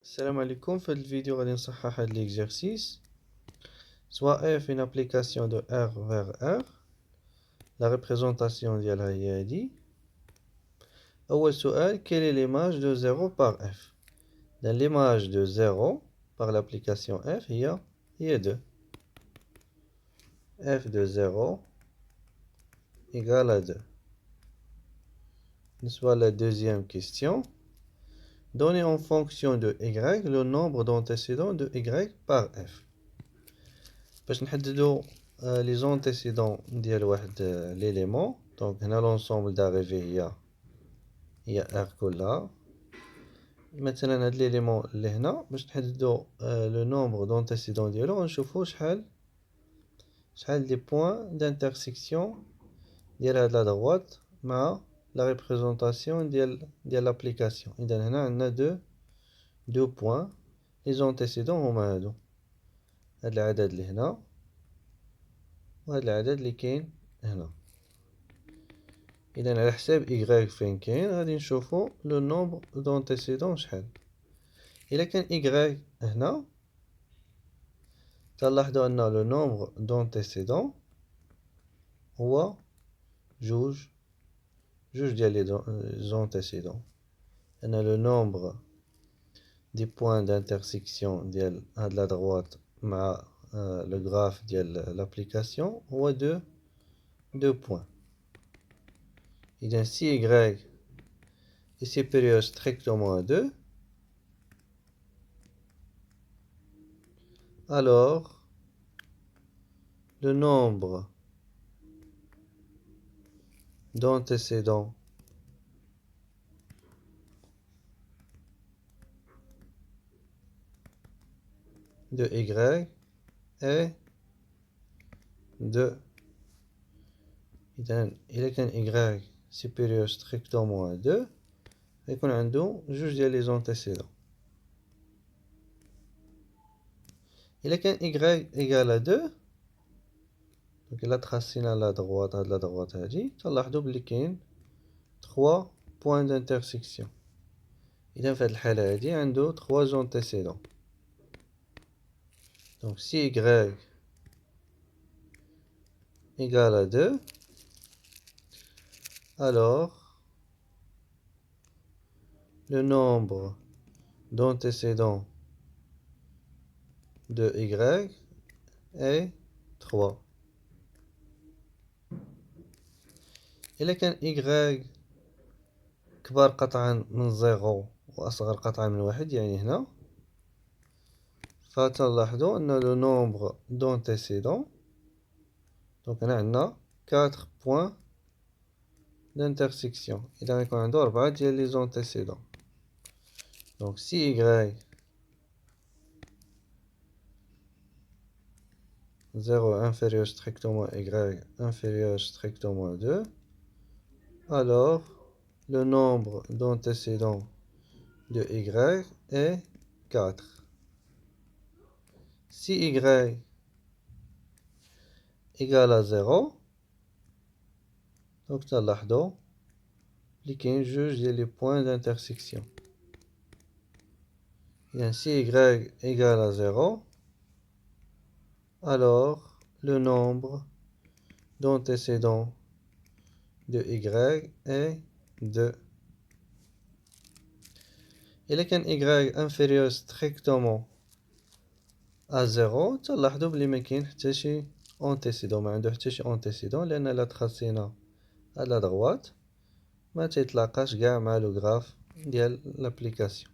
السلام عليكم. في هذا الفيديو غادي نصحح هذا ليكزارسيس. soit f une application de R vers R. La représentation ديالها هي هادي. أول سؤال: quelle est l'image de 0 par f? L'image de 0 par l'application f هي 2. f de 0 égale à 2. Soit la deuxième question. Donnez en fonction de y le nombre d'antécédents de y par f. باش نحددو لي زونتيسيدون ديال واحد ليليمون. دونك هنا لونسومبل داريفي هي ار كلها. مثلا هاد ليليمون اللي هنا باش نحددو لو نومبر دونتيسيدون ديالو غنشوفو شحال لي بوين دانترسيكسيون ديال هاد لا دروات مع لا ريبريزونطاسيون ديال لابليكاسيون. اذا هنا عندنا دو بوين. لي زونتيسيدون هما هادو، هاد العدد اللي هنا وهاد العدد اللي كاين هنا. إذا على حساب إيكغيك فين كاين غادي نشوفو لو نومبر دونتيسيدون شحال. إلا كان إيكغيك هنا تلاحظو أن لو نومبر دونتيسيدون هو جوج ديال لي زونتيسيدون. أن لو نومبر دي بوين دانترسيكسيون ديال هاد لا دروات مع لو غراف ديال لابليكاسيون هو دو بوين. إذا si y est supérieur strictement à 2, alors le nombre d'antécédents de y est de. إذا كان y supérieur strictement à 2 غيكون عندو جوج ديال لي زونتيسيدون. إلا كان y égal à 2 دونك إلا تخصينا لا دغوات هاد لا دغوات هادي تلاحظو بلي كاين 3 بوين دانترسيكسيون. إذا في هاد الحالة هادي عندو 3 زونتيسيدون. دونك si y égal à 2, alors le nombre d'antécédents de y est 3. إلا كان y كبر قطعا من 0 وأصغر قطعا من 1 يعني هنا، فتلاحظوا أن لو نومبر دونتيسيدون دونك هنا عندنا 4 بوين دانترسيكسيون. إذا غيكون عندو 4 ديال لي زونتيسيدون. دونك سي y 0 inférieur strictement y inférieur strictement à 2, alors le nombre d'antécédents de y est 4. Si y égal à 0 دونك تلاحظوا بلي كاين جوج ديال لي بوين دانترسيكسيون. إذا si y égal à 0, alors le nombre d'antécédents de y est 2. إلا كان y inférieur strictement à 0 تلاحظوا بلي ما كاين حتى شي antécédent، ما عنده حتى شي antécédent لأن إلا تخصينا هاد لا دغوات ما تيتلاقاش كاع مع لو غراف ديال لابليكاسيون.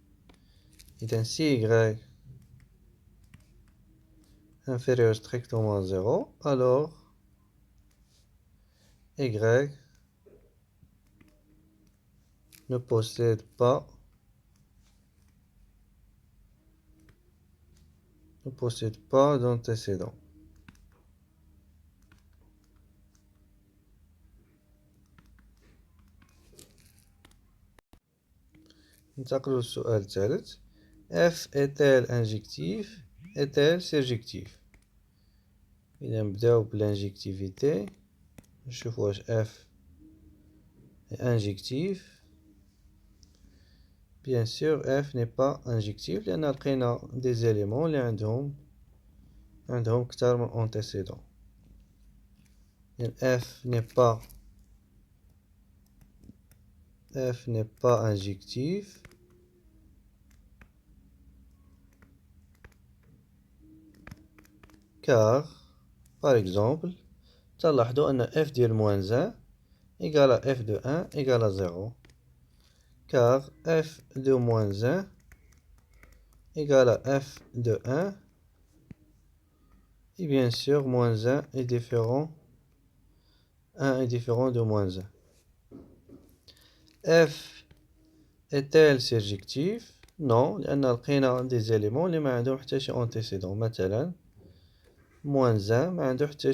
إذا si y inférieur strictement à 0, alors y ne possède pas d'antécédent. ننتقل للسؤال الثالث. F est-elle injectif est-elle surjectif؟ إذا نبداو بالانجكتيفيتي نشوفو واش F est injectif. Bien sûr, f n'est pas injectif لأن لقينا des éléments اللي عندهم كتار من antécédent. يعني f n'est pas injectif car, par exemple, تلاحظوا أن f ديال moins 1 égale à f de 1 égale à 0. Car f de moins 1 égale à f de 1. Et bien sûr, moins 1 est différent. 1 est différent de moins 1. f est-elle surjective? Non, لأن لقينا des éléments اللي ما عندهم حتى شي antécédent. مثلا moins 1 ما عنده حتى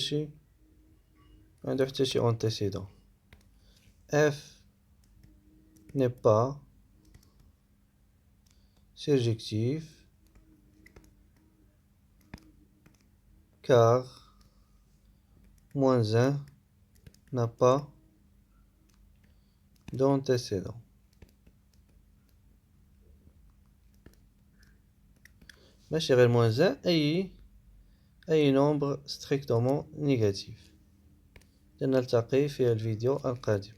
شي antécédent. f n'est pas surjectif car moins 1 n'a pas d'antécédent. ماشي غير moins 1 أي nombre strictement négatif. نلتقي في الفيديو القادم.